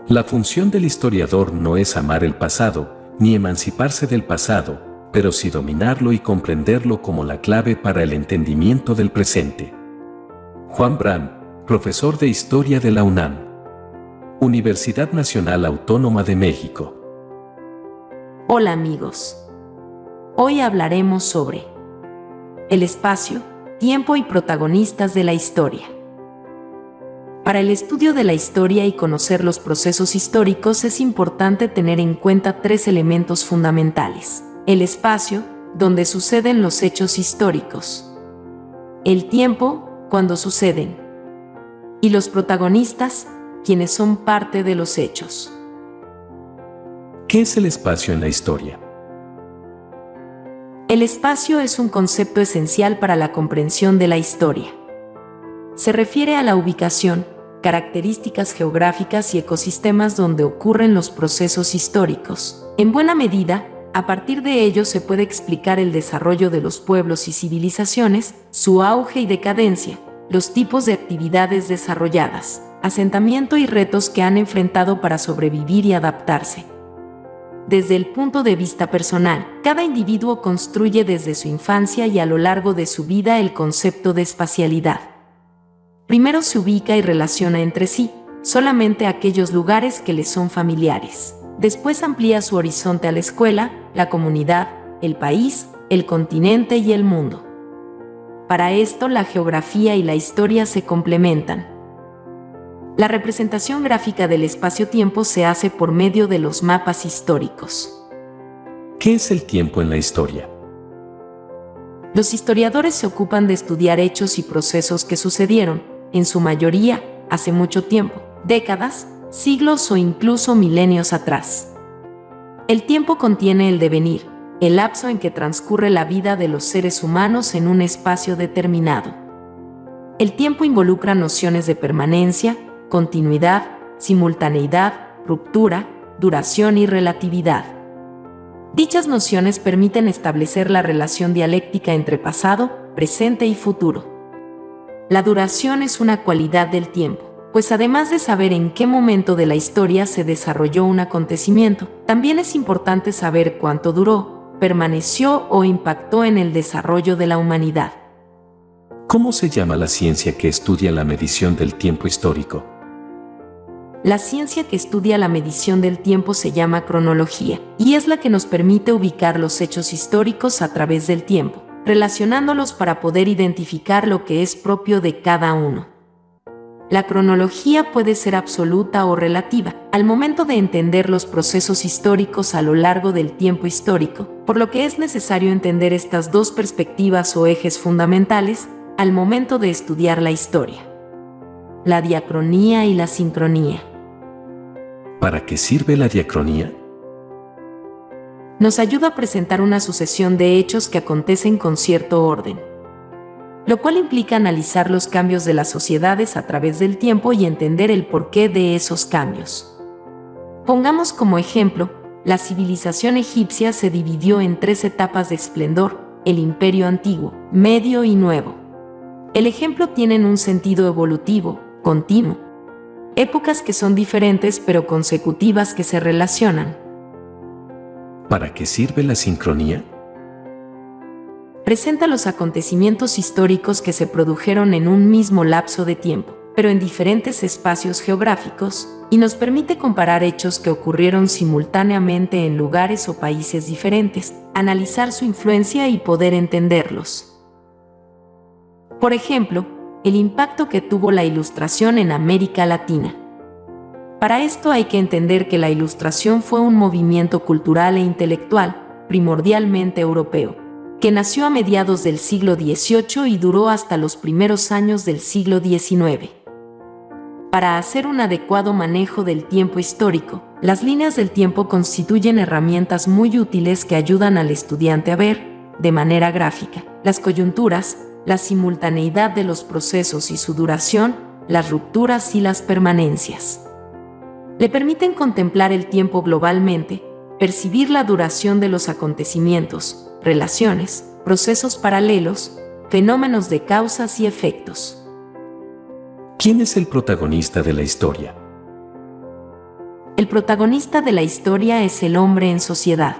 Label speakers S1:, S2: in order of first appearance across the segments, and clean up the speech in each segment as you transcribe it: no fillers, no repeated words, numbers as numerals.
S1: La función del historiador no es amar el pasado, ni emanciparse del pasado, pero sí dominarlo y comprenderlo como la clave para el entendimiento del presente. Juan Brand, profesor de Historia de la UNAM. Universidad Nacional Autónoma de México.
S2: Hola amigos. Hoy hablaremos sobre el espacio, tiempo y protagonistas de la historia. Para el estudio de la historia y conocer los procesos históricos es importante tener en cuenta tres elementos fundamentales: el espacio, donde suceden los hechos históricos; el tiempo, cuando suceden; y los protagonistas, quienes son parte de los hechos.
S1: ¿Qué es el espacio en la historia?
S2: El espacio es un concepto esencial para la comprensión de la historia. Se refiere a la ubicación, características geográficas y ecosistemas donde ocurren los procesos históricos. En buena medida, a partir de ello se puede explicar el desarrollo de los pueblos y civilizaciones, su auge y decadencia, los tipos de actividades desarrolladas, asentamiento y retos que han enfrentado para sobrevivir y adaptarse. Desde el punto de vista personal, cada individuo construye desde su infancia y a lo largo de su vida el concepto de espacialidad. Primero se ubica y relaciona entre sí solamente aquellos lugares que le son familiares. Después amplía su horizonte a la escuela, la comunidad, el país, el continente y el mundo. Para esto, la geografía y la historia se complementan. La representación gráfica del espacio-tiempo se hace por medio de los mapas históricos.
S1: ¿Qué es el tiempo en la historia?
S2: Los historiadores se ocupan de estudiar hechos y procesos que sucedieron, en su mayoría, hace mucho tiempo, décadas, siglos o incluso milenios atrás. El tiempo contiene el devenir, el lapso en que transcurre la vida de los seres humanos en un espacio determinado. El tiempo involucra nociones de permanencia, continuidad, simultaneidad, ruptura, duración y relatividad. Dichas nociones permiten establecer la relación dialéctica entre pasado, presente y futuro. La duración es una cualidad del tiempo, pues además de saber en qué momento de la historia se desarrolló un acontecimiento, también es importante saber cuánto duró, permaneció o impactó en el desarrollo de la humanidad.
S1: ¿Cómo se llama la ciencia que estudia la medición del tiempo histórico?
S2: La ciencia que estudia la medición del tiempo se llama cronología, y es la que nos permite ubicar los hechos históricos a través del tiempo, relacionándolos para poder identificar lo que es propio de cada uno. La cronología puede ser absoluta o relativa, al momento de entender los procesos históricos a lo largo del tiempo histórico, por lo que es necesario entender estas dos perspectivas o ejes fundamentales al momento de estudiar la historia: la diacronía y la sincronía.
S1: ¿Para qué sirve la diacronía?
S2: Nos ayuda a presentar una sucesión de hechos que acontecen con cierto orden, lo cual implica analizar los cambios de las sociedades a través del tiempo y entender el porqué de esos cambios. Pongamos como ejemplo, la civilización egipcia se dividió en tres etapas de esplendor: el Imperio Antiguo, Medio y Nuevo. El ejemplo tiene un sentido evolutivo, continuo. Épocas que son diferentes pero consecutivas que se relacionan.
S1: ¿Para qué sirve la sincronía?
S2: Presenta los acontecimientos históricos que se produjeron en un mismo lapso de tiempo, pero en diferentes espacios geográficos, y nos permite comparar hechos que ocurrieron simultáneamente en lugares o países diferentes, analizar su influencia y poder entenderlos. Por ejemplo, el impacto que tuvo la Ilustración en América Latina. Para esto hay que entender que la Ilustración fue un movimiento cultural e intelectual, primordialmente europeo, que nació a mediados del siglo XVIII y duró hasta los primeros años del siglo XIX. Para hacer un adecuado manejo del tiempo histórico, las líneas del tiempo constituyen herramientas muy útiles que ayudan al estudiante a ver, de manera gráfica, las coyunturas, la simultaneidad de los procesos y su duración, las rupturas y las permanencias. Le permiten contemplar el tiempo globalmente, percibir la duración de los acontecimientos, relaciones, procesos paralelos, fenómenos de causas y efectos.
S1: ¿Quién es el protagonista de la historia?
S2: El protagonista de la historia es el hombre en sociedad.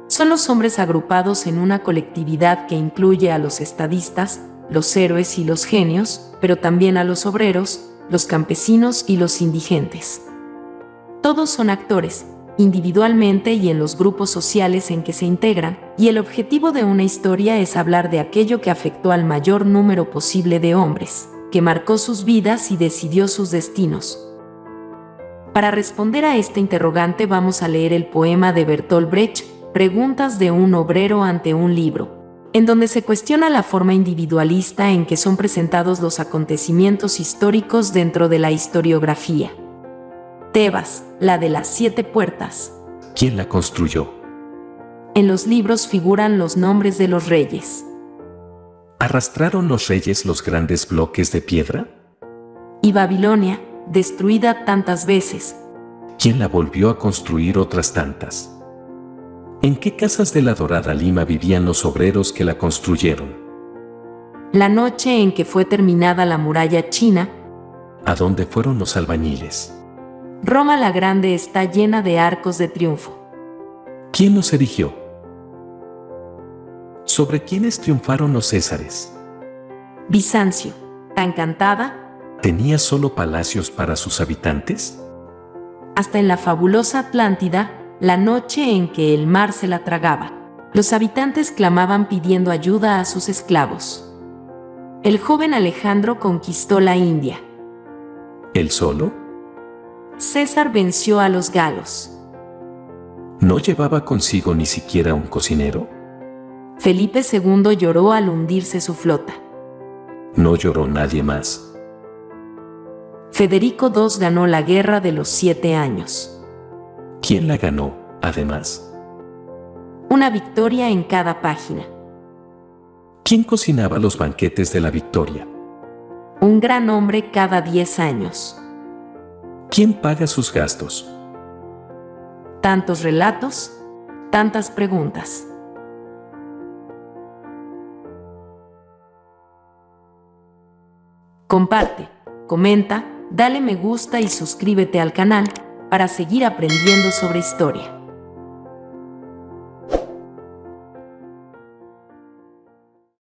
S2: Son los hombres agrupados en una colectividad que incluye a los estadistas, los héroes y los genios, pero también a los obreros, los campesinos y los indigentes. Todos son actores, individualmente y en los grupos sociales en que se integran, y el objetivo de una historia es hablar de aquello que afectó al mayor número posible de hombres, que marcó sus vidas y decidió sus destinos. Para responder a este interrogante vamos a leer el poema de Bertolt Brecht, Preguntas de un obrero ante un libro, en donde se cuestiona la forma individualista en que son presentados los acontecimientos históricos dentro de la historiografía. Tebas, la de las 7 puertas.
S1: ¿Quién la construyó?
S2: En los libros figuran los nombres de los reyes.
S1: ¿Arrastraron los reyes los grandes bloques de piedra?
S2: Y Babilonia, destruida tantas veces.
S1: ¿Quién la volvió a construir otras tantas? ¿En qué casas de la dorada Lima vivían los obreros que la construyeron?
S2: La noche en que fue terminada la muralla china.
S1: ¿A dónde fueron los albañiles?
S2: Roma la Grande está llena de arcos de triunfo.
S1: ¿Quién los erigió? ¿Sobre quiénes triunfaron los césares?
S2: Bizancio, tan cantada.
S1: ¿Tenía solo palacios para sus habitantes?
S2: Hasta en la fabulosa Atlántida, la noche en que el mar se la tragaba, los habitantes clamaban pidiendo ayuda a sus esclavos. El joven Alejandro conquistó la India.
S1: ¿Él solo?
S2: César venció a los galos.
S1: ¿No llevaba consigo ni siquiera un cocinero?
S2: Felipe II lloró al hundirse su flota.
S1: ¿No lloró nadie más?
S2: Federico II ganó la Guerra de los 7 años.
S1: ¿Quién la ganó, además?
S2: Una victoria en cada página.
S1: ¿Quién cocinaba los banquetes de la victoria?
S2: Un gran hombre cada 10 años.
S1: ¿Quién paga sus gastos?
S2: Tantos relatos, tantas preguntas. Comparte, comenta, dale me gusta y suscríbete al canal para seguir aprendiendo sobre historia.